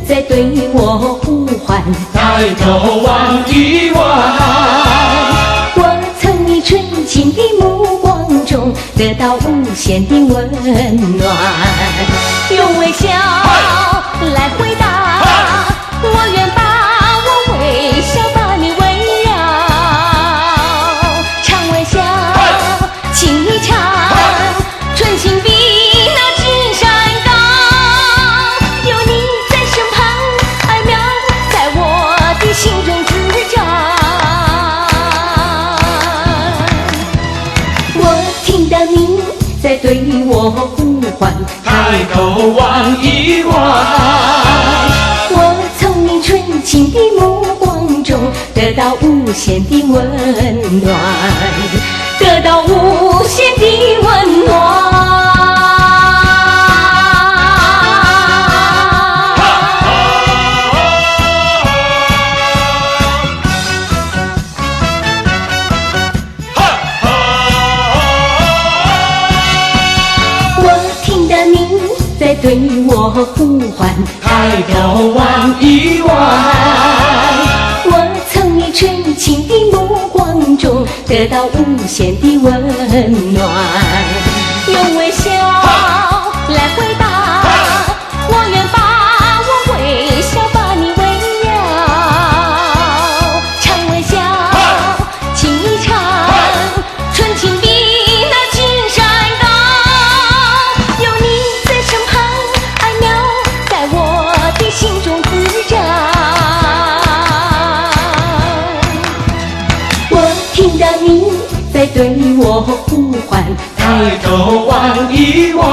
在对我呼唤，抬头望一望。我从你纯净的目光中得到无限的温暖，用微笑来回答，我愿把我微笑把你围绕，常微笑，情一场，纯情比那纸山高，有你在身旁，爱苗在我的心中滋长。我听到你在对我呼唤，抬头望一望。我从你纯情的目光中得到无限的温暖，得到无限的温暖。在对我呼唤，抬头望一望。我从你纯情的目光中得到无限的温暖，用微笑来回答，我愿把我微笑把你围绕，常微笑，情一场，纯情比那纸山高，有你在身旁，爱苗在我的心中滋长。我听到你在对我呼唤，抬头望一望。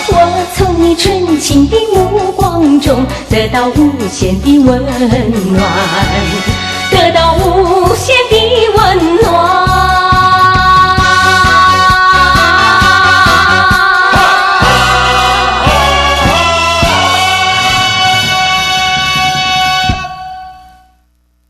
我从你纯情的目光中得到无限的温暖，得到无